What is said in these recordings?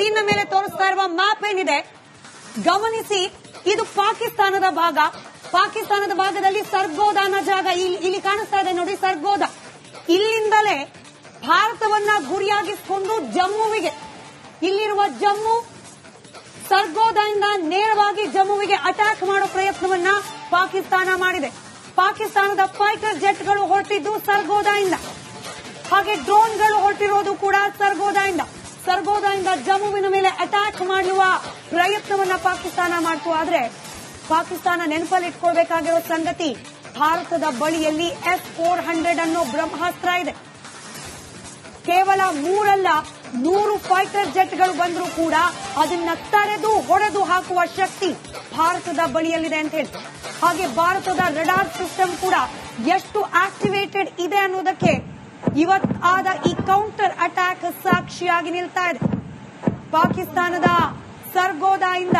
Screen ಮೇಲೆ ತೋರಿಸ್ತಾ ಇರುವ ಮ್ಯಾಪ್ ಏನಿದೆ ಗಮನಿಸಿ. ಇದು ಪಾಕಿಸ್ತಾನದ ಭಾಗ. ಪಾಕಿಸ್ತಾನದ ಭಾಗದಲ್ಲಿ ಸರ್ಗೋದಾ ಅನ್ನೋ ಜಾಗ ಇಲ್ಲಿ ಕಾಣಿಸ್ತಾ ಇದೆ ನೋಡಿ, ಸರ್ಗೋದಾ. ಇಲ್ಲಿಂದಲೇ ಭಾರತವನ್ನ ಗುರಿಯಾಗಿಸಿಕೊಂಡು ಜಮ್ಮುವಿಗೆ, ಇಲ್ಲಿರುವ ಜಮ್ಮು ಸರ್ಗೋದಾದಿಂದ ನೇರವಾಗಿ ಜಮ್ಮುವಿಗೆ ಅಟ್ಯಾಕ್ ಮಾಡೋ ಪ್ರಯತ್ನವನ್ನ ಪಾಕಿಸ್ತಾನ ಮಾಡಿದೆ. ಪಾಕಿಸ್ತಾನದ ಫೈಟರ್ ಜೆಟ್ಗಳು ಹೊರಟಿದ್ದು ಸರ್ಗೋದಾದಿಂದ, ಹಾಗೆ ಡ್ರೋನ್ಗಳು ಹೊರಟಿರೋದು ಕೂಡ ಸರ್ಗೋದಾದಿಂದ. ಸರ್ಗೋದಾದಿಂದ ಜಮ್ಮುವಿನ ಮೇಲೆ ಅಟ್ಯಾಕ್ ಮಾಡುವ ಪ್ರಯತ್ನವನ್ನ ಪಾಕಿಸ್ತಾನ ಮಾಡ್ತು. ಆದ್ರೆ ಪಾಕಿಸ್ತಾನ ನೆನಪಲ್ಲಿಟ್ಕೊಳ್ಬೇಕಾಗಿರೋ ಸಂಗತಿ, ಭಾರತದ ಬಳಿಯಲ್ಲಿ S-400 ಅನ್ನೋ ಬ್ರಹ್ಮಾಸ್ತ್ರ ಇದೆ. ಕೇವಲ 3 ಅಲ್ಲ 100 ಫೈಟರ್ ಜೆಟ್ಗಳು ಬಂದರೂ ಕೂಡ ಅದನ್ನ ತಡೆದು ಹೊಡೆದು ಹಾಕುವ ಶಕ್ತಿ ಭಾರತದ ಬಳಿಯಲ್ಲಿದೆ ಅಂತ ಹೇಳಿ. ಹಾಗೆ ಭಾರತದ ರಡಾರ್ ಸಿಸ್ಟಮ್ ಕೂಡ ಎಷ್ಟು ಆಕ್ಟಿವೇಟೆಡ್ ಇದೆ ಅನ್ನೋದಕ್ಕೆ ಇವತ್ತಾದ ಈ ಕೌಂಟರ್ ಅಟ್ಯಾಕ್ ಸಾಕ್ಷಿಯಾಗಿ ನಿಲ್ತಾ ಇದೆ. ಪಾಕಿಸ್ತಾನದ ಸರ್ಗೋದಾದಿಂದ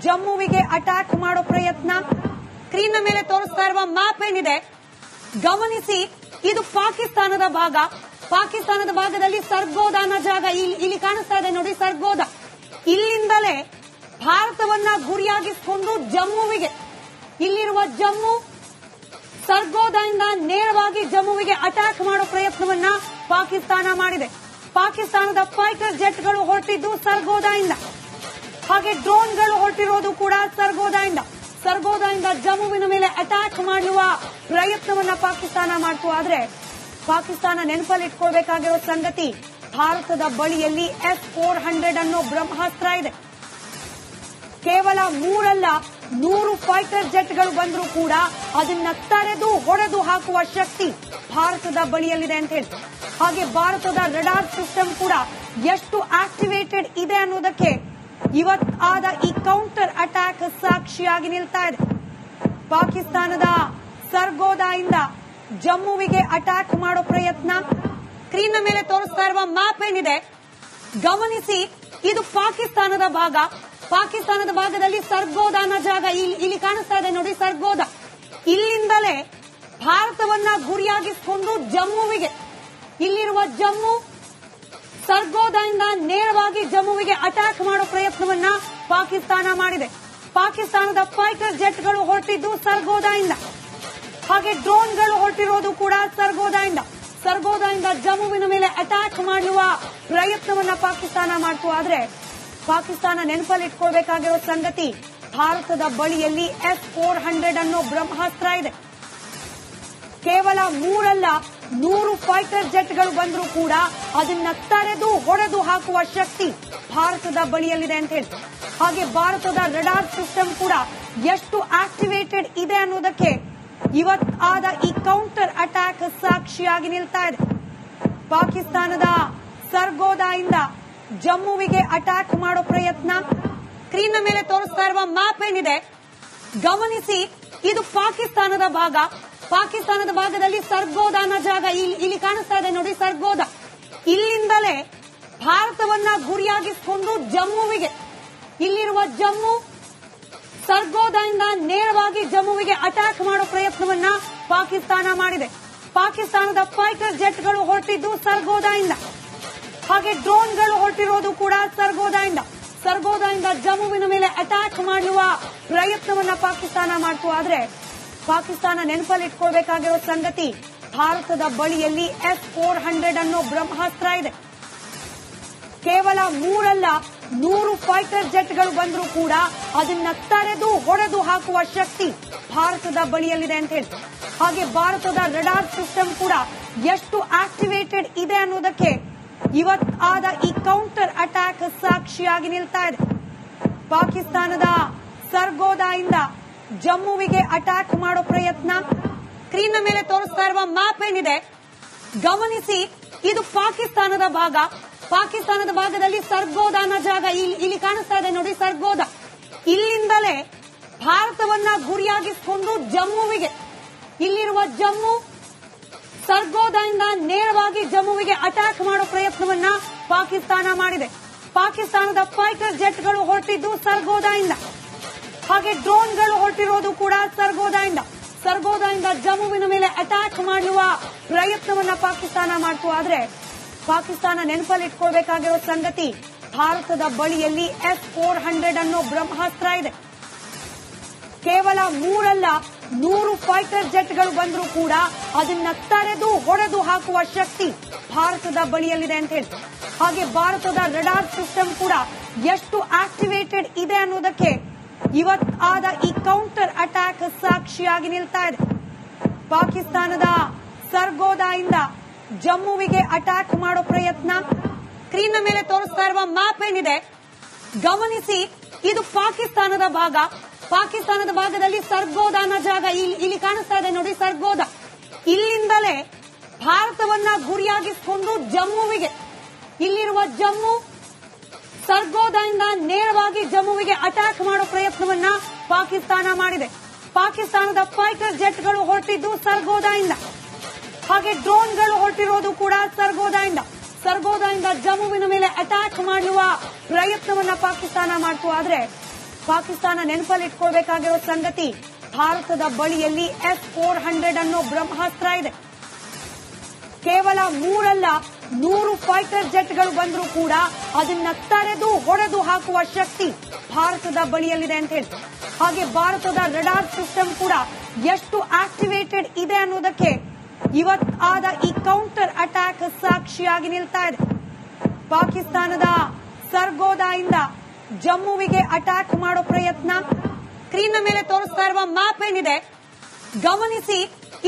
ಜಮ್ಮುವಿಗೆ ಅಟ್ಯಾಕ್ ಮಾಡೋ ಪ್ರಯತ್ನ. ಸ್ಕ್ರೀನ್ ಮೇಲೆ ತೋರಿಸ್ತಾ ಇರುವ ಮ್ಯಾಪ್ ಏನಿದೆ ಗಮನಿಸಿ. ಇದು ಪಾಕಿಸ್ತಾನದ ಭಾಗ. ಪಾಕಿಸ್ತಾನದ ಭಾಗದಲ್ಲಿ ಸರ್ಗೋದಾ ಅನ್ನೋ ಜಾಗ ಇಲ್ಲಿ ಕಾಣಿಸ್ತಾ ಇದೆ ನೋಡಿ, ಸರ್ಗೋದಾ. ಇಲ್ಲಿಂದಲೇ ಭಾರತವನ್ನ ಗುರಿಯಾಗಿಸಿಕೊಂಡು ಜಮ್ಮುವಿಗೆ, ಇಲ್ಲಿರುವ ಜಮ್ಮು ಸರ್ಗೋದಾದಿಂದ ನೇರವಾಗಿ ಜಮ್ಮುವಿಗೆ ಅಟ್ಯಾಕ್ ಮಾಡೋ ಪ್ರಯತ್ನವನ್ನ ಪಾಕಿಸ್ತಾನ ಮಾಡಿದೆ. ಪಾಕಿಸ್ತಾನದ ಫೈಟರ್ ಜೆಟ್ಗಳು ಹೊರಟಿದ್ದು ಸರ್ಗೋದಾದಿಂದ, ಹಾಗೆ ಡ್ರೋನ್ಗಳು ಹೊರಟಿರೋದು ಕೂಡ ಸರ್ಗೋದಾದಿಂದ. ಸರ್ಗೋದಾದಿಂದ ಜಮ್ಮುವಿನ ಮೇಲೆ ಅಟ್ಯಾಕ್ ಮಾಡುವ ಪ್ರಯತ್ನವನ್ನ ಪಾಕಿಸ್ತಾನ ಮಾಡ್ತು. ಆದ್ರೆ ಪಾಕಿಸ್ತಾನ ನೆನಪಲ್ಲಿಟ್ಕೊಳ್ಬೇಕಾಗಿರೋ ಸಂಗತಿ, ಭಾರತದ ಬಳಿಯಲ್ಲಿ S-400 ಅನ್ನೋ ಬ್ರಹ್ಮಾಸ್ತ್ರ ಇದೆ. ಕೇವಲ 3 ಅಲ್ಲ 100 ಫೈಟರ್ ಜೆಟ್ಗಳು ಬಂದರೂ ಕೂಡ ಅದನ್ನ ತಡೆದು ಹೊಡೆದು ಹಾಕುವ ಶಕ್ತಿ ಭಾರತದ ಬಳಿಯಲ್ಲಿದೆ ಅಂತ ಹೇಳಿ. ಹಾಗೆ ಭಾರತದ ರಡಾರ್ ಸಿಸ್ಟಮ್ ಕೂಡ ಎಷ್ಟು ಆಕ್ಟಿವೇಟೆಡ್ ಇದೆ ಅನ್ನೋದಕ್ಕೆ ಇವತ್ತಾದ ಈ ಕೌಂಟರ್ ಅಟ್ಯಾಕ್ ಸಾಕ್ಷಿಯಾಗಿ ನಿಲ್ತಾ ಇದೆ. ಪಾಕಿಸ್ತಾನದ ಸರ್ಗೋದಾದಿಂದ ಜಮ್ಮುವಿಗೆ ಅಟ್ಯಾಕ್ ಮಾಡೋ ಪ್ರಯತ್ನ. ಸ್ಕ್ರೀನ್ ಮೇಲೆ ತೋರಿಸ್ತಾ ಇರುವ ಮ್ಯಾಪ್ ಏನಿದೆ ಗಮನಿಸಿ. ಇದು ಪಾಕಿಸ್ತಾನದ ಭಾಗ. ಪಾಕಿಸ್ತಾನದ ಭಾಗದಲ್ಲಿ ಸರ್ಗೋದಾ ಅನ್ನೋ ಜಾಗ ಇಲ್ಲಿ ಕಾಣಿಸ್ತಾ ಇದೆ ನೋಡಿ, ಸರ್ಗೋದಾ. ಇಲ್ಲಿಂದಲೇ ಭಾರತವನ್ನ ಗುರಿಯಾಗಿಸಿಕೊಂಡು ಜಮ್ಮುವಿಗೆ, ಇಲ್ಲಿರುವ ಜಮ್ಮು ಸರ್ಗೋದಾದಿಂದ ನೇರವಾಗಿ ಜಮ್ಮುವಿಗೆ ಅಟ್ಯಾಕ್ ಮಾಡೋ ಪ್ರಯತ್ನವನ್ನ ಪಾಕಿಸ್ತಾನ ಮಾಡಿದೆ. ಪಾಕಿಸ್ತಾನದ ಫೈಟರ್ ಜೆಟ್ಗಳು ಹೊರಟಿದ್ದು ಸರ್ಗೋದಾದಿಂದ, ಹಾಗೆ ಡ್ರೋನ್ಗಳು ಹೊರಟಿರೋದು ಕೂಡ ಸರ್ಗೋದಾದಿಂದ. ಸರ್ಗೋದಾದಿಂದ ಜಮ್ಮುವಿನ ಮೇಲೆ ಅಟ್ಯಾಕ್ ಮಾಡುವ ಪ್ರಯತ್ನವನ್ನ ಪಾಕಿಸ್ತಾನ ಮಾಡ್ತು. ಆದ್ರೆ ಪಾಕಿಸ್ತಾನ ನೆನಪಲ್ಲಿಟ್ಕೊಳ್ಬೇಕಾಗಿರೋ ಸಂಗತಿ, ಭಾರತದ ಬಳಿಯಲ್ಲಿ S-400 ಅನ್ನೋ ಬ್ರಹ್ಮಾಸ್ತ್ರ ಇದೆ. ಕೇವಲ 3 ಅಲ್ಲ 100 ಫೈಟರ್ ಜೆಟ್ಗಳು ಬಂದರೂ ಕೂಡ ಅದನ್ನ ತಡೆದು ಹೊಡೆದು ಹಾಕುವ ಶಕ್ತಿ ಭಾರತದ ಬಳಿಯಲ್ಲಿದೆ ಅಂತ ಹೇಳಿ. ಹಾಗೆ ಭಾರತದ ರಡಾರ್ ಸಿಸ್ಟಮ್ ಕೂಡ ಎಷ್ಟು ಆಕ್ಟಿವೇಟೆಡ್ ಇದೆ ಅನ್ನೋದಕ್ಕೆ ಇವತ್ತಾದ ಈ ಕೌಂಟರ್ ಅಟ್ಯಾಕ್ ಸಾಕ್ಷಿಯಾಗಿ ನಿಲ್ತಾ ಇದೆ. ಪಾಕಿಸ್ತಾನದ ಸರ್ಗೋದಾದಿಂದ ಜಮ್ಮುವಿಗೆ ಅಟ್ಯಾಕ್ ಮಾಡೋ ಪ್ರಯತ್ನ. ಸ್ಕ್ರೀನ್ ಮೇಲೆ ತೋರಿಸ್ತಾ ಇರುವ ಮ್ಯಾಪ್ ಏನಿದೆ ಗಮನಿಸಿ. ಇದು ಪಾಕಿಸ್ತಾನದ ಭಾಗ. ಪಾಕಿಸ್ತಾನದ ಭಾಗದಲ್ಲಿ ಸರ್ಗೋದಾ ಅನ್ನೋ ಜಾಗ ಇಲ್ಲಿ ಕಾಣಿಸ್ತಾ ಇದೆ ನೋಡಿ, ಸರ್ಗೋದಾ. ಇಲ್ಲಿಂದಲೇ ಭಾರತವನ್ನ ಗುರಿಯಾಗಿಸಿಕೊಂಡು ಜಮ್ಮುವಿಗೆ, ಇಲ್ಲಿರುವ ಜಮ್ಮು ಸರ್ಗೋದಾದಿಂದ ನೇರವಾಗಿ ಜಮ್ಮುವಿಗೆ ಅಟ್ಯಾಕ್ ಮಾಡೋ ಪ್ರಯತ್ನವನ್ನ ಪಾಕಿಸ್ತಾನ ಮಾಡಿದೆ. ಪಾಕಿಸ್ತಾನದ ಫೈಟರ್ ಜೆಟ್ಗಳು ಹೊರಟಿದ್ದು ಸರ್ಗೋದಾದಿಂದ, ಹಾಗೆ ಡ್ರೋನ್ಗಳು ಹೊರಟಿರೋದು ಕೂಡ ಸರ್ಗೋದಾದಿಂದ. ಸರ್ಗೋದಾದಿಂದ ಜಮ್ಮುವಿನ ಮೇಲೆ ಅಟ್ಯಾಕ್ ಮಾಡುವ ಪ್ರಯತ್ನವನ್ನ ಪಾಕಿಸ್ತಾನ ಮಾಡ್ತು. ಆದ್ರೆ ಪಾಕಿಸ್ತಾನ ನೆನಪಲ್ಲಿಟ್ಕೊಳ್ಬೇಕಾಗಿರೋ ಸಂಗತಿ, ಭಾರತದ ಬಳಿಯಲ್ಲಿ S-400 ಅನ್ನೋ ಬ್ರಹ್ಮಾಸ್ತ್ರ ಇದೆ. ಕೇವಲ 3 ಅಲ್ಲ 100 ಫೈಟರ್ ಜೆಟ್ಗಳು ಬಂದರೂ ಕೂಡ ಅದನ್ನ ತಡೆದು ಹೊಡೆದು ಹಾಕುವ ಶಕ್ತಿ ಭಾರತದ ಬಳಿಯಲ್ಲಿದೆ ಅಂತ ಹೇಳಿ. ಹಾಗೆ ಭಾರತದ ರಡಾರ್ ಸಿಸ್ಟಮ್ ಕೂಡ ಎಷ್ಟು ಆಕ್ಟಿವೇಟೆಡ್ ಇದೆ ಅನ್ನೋದಕ್ಕೆ ಇವತ್ತಾದ ಈ ಕೌಂಟರ್ ಅಟ್ಯಾಕ್ ಸಾಕ್ಷಿಯಾಗಿ ನಿಲ್ತಾ ಇದೆ. ಪಾಕಿಸ್ತಾನದ ಸರ್ಗೋದಾದಿಂದ ಜಮ್ಮುವಿಗೆ ಅಟ್ಯಾಕ್ ಮಾಡೋ ಪ್ರಯತ್ನ. ಸ್ಕ್ರೀನ್ ಮೇಲೆ ತೋರಿಸ್ತಾ ಇರುವ ಮ್ಯಾಪ್ ಏನಿದೆ ಗಮನಿಸಿ. ಇದು ಪಾಕಿಸ್ತಾನದ ಭಾಗ. ಪಾಕಿಸ್ತಾನದ ಭಾಗದಲ್ಲಿ ಸರ್ಗೋದಾ ಅನ್ನೋ ಜಾಗ ಇಲ್ಲಿ ಕಾಣಿಸ್ತಾ ಇದೆ ನೋಡಿ, ಸರ್ಗೋದಾ. ಇಲ್ಲಿಂದಲೇ ಭಾರತವನ್ನ ಗುರಿಯಾಗಿಸಿಕೊಂಡು ಜಮ್ಮುವಿಗೆ, ಇಲ್ಲಿರುವ ಜಮ್ಮು ಸರ್ಗೋದಾದಿಂದ ನೇರವಾಗಿ ಜಮ್ಮುವಿಗೆ ಅಟ್ಯಾಕ್ ಮಾಡೋ ಪ್ರಯತ್ನವನ್ನ ಪಾಕಿಸ್ತಾನ ಮಾಡಿದೆ. ಪಾಕಿಸ್ತಾನದ ಫೈಟರ್ ಜೆಟ್ಗಳು ಹೊರಟಿದ್ದು ಸರ್ಗೋದಾದಿಂದ, ಹಾಗೆ ಡ್ರೋನ್ಗಳು ಹೊರಟಿರೋದು ಕೂಡ ಸರ್ಗೋದಾದಿಂದ. ಸರ್ಗೋದಾದಿಂದ ಜಮ್ಮುವಿನ ಮೇಲೆ ಅಟ್ಯಾಕ್ ಮಾಡುವ ಪ್ರಯತ್ನವನ್ನ ಪಾಕಿಸ್ತಾನ ಮಾಡ್ತು. ಆದ್ರೆ ಪಾಕಿಸ್ತಾನ ನೆನಪಲ್ಲಿಟ್ಕೊಳ್ಬೇಕಾಗಿರೋ ಸಂಗತಿ, ಭಾರತದ ಬಳಿಯಲ್ಲಿ S-400 ಅನ್ನೋ ಬ್ರಹ್ಮಾಸ್ತ್ರ ಇದೆ. ಕೇವಲ 3 ಅಲ್ಲ 100 ಫೈಟರ್ ಜೆಟ್ಗಳು ಬಂದರೂ ಕೂಡ ಅದನ್ನ ತಡೆದು ಹೊಡೆದು ಹಾಕುವ ಶಕ್ತಿ ಭಾರತದ ಬಳಿಯಲ್ಲಿದೆ ಅಂತ ಹೇಳಿ. ಹಾಗೆ ಭಾರತದ ರಡಾರ್ ಸಿಸ್ಟಮ್ ಕೂಡ ಎಷ್ಟು ಆಕ್ಟಿವೇಟೆಡ್ ಇದೆ ಅನ್ನೋದಕ್ಕೆ ಇವತ್ತಾದ ಈ ಕೌಂಟರ್ ಅಟ್ಯಾಕ್ ಸಾಕ್ಷಿಯಾಗಿ ನಿಲ್ತಾ ಇದೆ. ಪಾಕಿಸ್ತಾನದ ಸರ್ಗೋದಾಯಿಂದ ಜಮ್ಮುವಿಗೆ ಅಟ್ಯಾಕ್ ಮಾಡೋ ಪ್ರಯತ್ನ. ಸ್ಕ್ರೀನ್ ಮೇಲೆ ತೋರಿಸ್ತಾ ಇರುವ ಮ್ಯಾಪ್ ಏನಿದೆ ಗಮನಿಸಿ, ಇದು ಪಾಕಿಸ್ತಾನದ ಭಾಗ. ಪಾಕಿಸ್ತಾನದ ಭಾಗದಲ್ಲಿ ಸರ್ಗೋದಾ ಅನ್ನೋ ಜಾಗ ಇಲ್ಲಿ ಕಾಣಿಸ್ತಾ ಇದೆ ನೋಡಿ, ಸರ್ಗೋದಾ. ಇಲ್ಲಿಂದಲೇ ಭಾರತವನ್ನ ಗುರಿಯಾಗಿಸಿಕೊಂಡು ಜಮ್ಮುವಿಗೆ, ಇಲ್ಲಿರುವ ಜಮ್ಮು ಸರ್ಗೋದಾದಿಂದ ನೇರವಾಗಿ ಜಮ್ಮುವಿಗೆ ಅಟ್ಯಾಕ್ ಮಾಡೋ ಪ್ರಯತ್ನವನ್ನ ಪಾಕಿಸ್ತಾನ ಮಾಡಿದೆ. ಪಾಕಿಸ್ತಾನದ ಫೈಟರ್ ಜೆಟ್ಗಳು ಹೊರಟಿದ್ದು ಸರ್ಗೋದಾಯಿಂದ, ಹಾಗೆ ಡ್ರೋನ್ಗಳು ಹೊರಟಿರೋದು ಕೂಡ ಸರ್ಗೋದಾದಿಂದ. ಸರ್ಗೋದಾದಿಂದ ಜಮ್ಮುವಿನ ಮೇಲೆ ಅಟ್ಯಾಕ್ ಮಾಡುವ ಪ್ರಯತ್ನವನ್ನ ಪಾಕಿಸ್ತಾನ ಮಾಡ್ತು. ಆದ್ರೆ ಪಾಕಿಸ್ತಾನ ನೆನಪಲ್ಲಿಟ್ಕೊಳ್ಬೇಕಾಗಿರೋ ಸಂಗತಿ, ಭಾರತದ ಬಳಿಯಲ್ಲಿ S-400 ಅನ್ನೋ ಬ್ರಹ್ಮಾಸ್ತ್ರ ಇದೆ. ಕೇವಲ 3 ಅಲ್ಲ 100 ಫೈಟರ್ ಜೆಟ್ಗಳು ಬಂದರೂ ಕೂಡ ಅದನ್ನ ತಡೆದು ಹೊಡೆದು ಹಾಕುವ ಶಕ್ತಿ ಭಾರತದ ಬಳಿಯಲ್ಲಿದೆ ಅಂತ ಹೇಳಿ. ಹಾಗೆ ಭಾರತದ ರಡಾರ್ ಸಿಸ್ಟಮ್ ಕೂಡ ಎಷ್ಟು ಆಕ್ಟಿವೇಟೆಡ್ ಇದೆ ಅನ್ನೋದಕ್ಕೆ ಇವತ್ತಾದ ಈ ಕೌಂಟರ್ ಅಟ್ಯಾಕ್ ಸಾಕ್ಷಿಯಾಗಿ ನಿಲ್ತಾ ಇದೆ. ಪಾಕಿಸ್ತಾನದ ಸರ್ಗೋದಾಯಿಂದ ಜಮ್ಮುವಿಗೆ ಅಟ್ಯಾಕ್ ಮಾಡೋ ಪ್ರಯತ್ನ. ಸ್ಕ್ರೀನ್ ಮೇಲೆ ತೋರಿಸ್ತಾ ಇರುವ ಮ್ಯಾಪ್ ಏನಿದೆ ಗಮನಿಸಿ,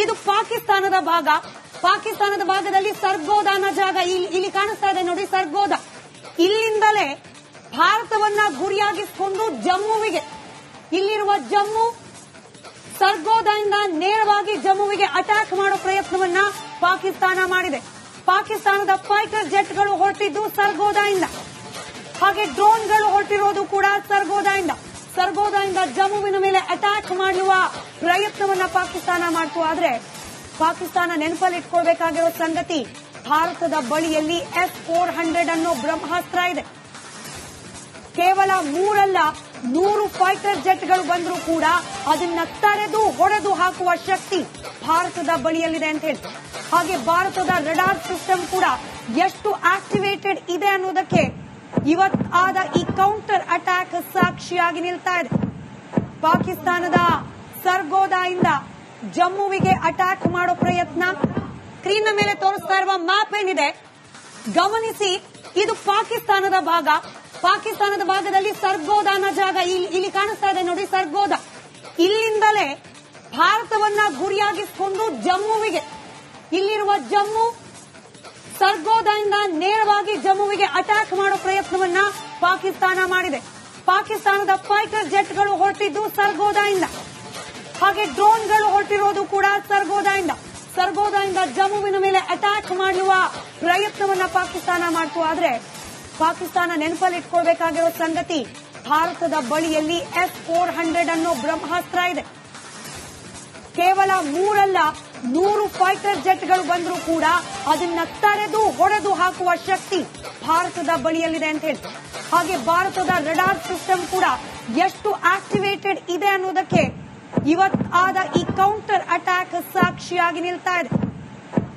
ಇದು ಪಾಕಿಸ್ತಾನದ ಭಾಗ. ಪಾಕಿಸ್ತಾನದ ಭಾಗದಲ್ಲಿ ಸರ್ಗೋದಾ ಅನ್ನೋ ಜಾಗ ಇಲ್ಲಿ ಕಾಣಿಸ್ತಾ ಇದೆ ನೋಡಿ, ಸರ್ಗೋದಾ. ಇಲ್ಲಿಂದಲೇ ಭಾರತವನ್ನ ಗುರಿಯಾಗಿಸಿಕೊಂಡು ಜಮ್ಮುವಿಗೆ, ಇಲ್ಲಿರುವ ಜಮ್ಮು ಸರ್ಗೋದಾದಿಂದ ನೇರವಾಗಿ ಜಮ್ಮುವಿಗೆ ಅಟ್ಯಾಕ್ ಮಾಡೋ ಪ್ರಯತ್ನವನ್ನ ಪಾಕಿಸ್ತಾನ ಮಾಡಿದೆ. ಪಾಕಿಸ್ತಾನದ ಫೈಟರ್ ಜೆಟ್ಗಳು ಹೊರಟಿದ್ದು ಸರ್ಗೋದಾದಿಂದ, ಹಾಗೆ ಡ್ರೋನ್ಗಳು ಹೊರಟಿರೋದು ಕೂಡ ಸರ್ಗೋದಾದಿಂದ. ಸರ್ಗೋದಾದಿಂದ ಜಮ್ಮುವಿನ ಮೇಲೆ ಅಟ್ಯಾಕ್ ಮಾಡುವ ಪ್ರಯತ್ನವನ್ನ ಪಾಕಿಸ್ತಾನ ಮಾಡ್ತು. ಆದ್ರೆ ಪಾಕಿಸ್ತಾನ ನೆನಪಲ್ಲಿಟ್ಕೊಳ್ಬೇಕಾಗಿರೋ ಸಂಗತಿ, ಭಾರತದ ಬಳಿಯಲ್ಲಿ S-400 ಅನ್ನೋ ಬ್ರಹ್ಮಾಸ್ತ್ರ ಇದೆ. ಕೇವಲ 3 ಅಲ್ಲ 100 ಫೈಟರ್ ಜೆಟ್ಗಳು ಬಂದರೂ ಕೂಡ ಅದನ್ನ ತಡೆದು ಹೊಡೆದು ಹಾಕುವ ಶಕ್ತಿ ಭಾರತದ ಬಳಿಯಲ್ಲಿದೆ ಅಂತ ಹೇಳಿ. ಹಾಗೆ ಭಾರತದ ರಡಾರ್ ಸಿಸ್ಟಮ್ ಕೂಡ ಎಷ್ಟು ಆಕ್ಟಿವೇಟೆಡ್ ಇದೆ ಅನ್ನೋದಕ್ಕೆ ಇವತ್ತಾದ ಈ ಕೌಂಟರ್ ಅಟ್ಯಾಕ್ ಸಾಕ್ಷಿಯಾಗಿ ನಿಲ್ತಾ ಇದೆ. ಪಾಕಿಸ್ತಾನದ ಸರ್ಗೋದಾಯಿಂದ ಜಮ್ಮುವಿಗೆ ಅಟ್ಯಾಕ್ ಮಾಡೋ ಪ್ರಯತ್ನ. ಸ್ಕ್ರೀನ್ ಮೇಲೆ ತೋರಿಸ್ತಾ ಇರುವ ಮ್ಯಾಪ್ ಏನಿದೆ ಗಮನಿಸಿ, ಇದು ಪಾಕಿಸ್ತಾನದ ಭಾಗ. ಪಾಕಿಸ್ತಾನದ ಭಾಗದಲ್ಲಿ ಸರ್ಗೋದಾ ಅನ್ನೋ ಜಾಗ ಇಲ್ಲಿ ಕಾಣಿಸ್ತಾ ಇದೆ ನೋಡಿ, ಸರ್ಗೋದಾ. ಇಲ್ಲಿಂದಲೇ ಭಾರತವನ್ನ ಗುರಿಯಾಗಿಸಿಕೊಂಡು ಜಮ್ಮುವಿಗೆ, ಇಲ್ಲಿರುವ ಜಮ್ಮು ಸರ್ಗೋದಾದಿಂದ ನೇರವಾಗಿ ಜಮ್ಮುವಿಗೆ ಅಟ್ಯಾಕ್ ಮಾಡೋ ಪ್ರಯತ್ನವನ್ನ ಪಾಕಿಸ್ತಾನ ಮಾಡಿದೆ. ಪಾಕಿಸ್ತಾನದ ಫೈಟರ್ ಜೆಟ್ಗಳು ಹೊರಟಿದ್ದು ಸರ್ಗೋದಾದಿಂದ, ಹಾಗೆ ಡ್ರೋನ್ಗಳು ಹೊರಟಿರೋದು ಕೂಡ ಸರ್ಗೋದಾದಿಂದ. ಸರ್ಗೋದಾದಿಂದ ಜಮ್ಮುವಿನ ಮೇಲೆ ಅಟ್ಯಾಕ್ ಮಾಡುವ ಪ್ರಯತ್ನವನ್ನ ಪಾಕಿಸ್ತಾನ ಮಾಡ್ತು. ಆದ್ರೆ ಪಾಕಿಸ್ತಾನ ನೆನಪಲ್ಲಿಟ್ಕೊಳ್ಬೇಕಾಗಿರೋ ಸಂಗತಿ, ಭಾರತದ ಬಳಿಯಲ್ಲಿ S-400 ಅನ್ನೋ ಬ್ರಹ್ಮಾಸ್ತ್ರ ಇದೆ. ಕೇವಲ 3 ಅಲ್ಲ 100 ಫೈಟರ್ ಜೆಟ್ಗಳು ಬಂದರೂ ಕೂಡ ಅದನ್ನ ತಡೆದು ಹೊಡೆದು ಹಾಕುವ ಶಕ್ತಿ ಭಾರತದ ಬಳಿಯಲ್ಲಿದೆ ಅಂತ ಹೇಳಿ. ಹಾಗೆ ಭಾರತದ ರಡಾರ್ ಸಿಸ್ಟಮ್ ಕೂಡ ಎಷ್ಟು ಆಕ್ಟಿವೇಟೆಡ್ ಇದೆ ಅನ್ನೋದಕ್ಕೆ ಇವತ್ತಾದ ಈ ಕೌಂಟರ್ ಅಟ್ಯಾಕ್ ಸಾಕ್ಷಿಯಾಗಿ ನಿಲ್ತಾ ಇದೆ.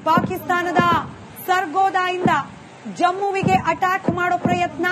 ಪಾಕಿಸ್ತಾನದ ಸರ್ಗೋದಾಯಿಂದ ಜಮ್ಮುವಿಗೆ ಅಟ್ಯಾಕ್ ಮಾಡೋ ಪ್ರಯತ್ನ.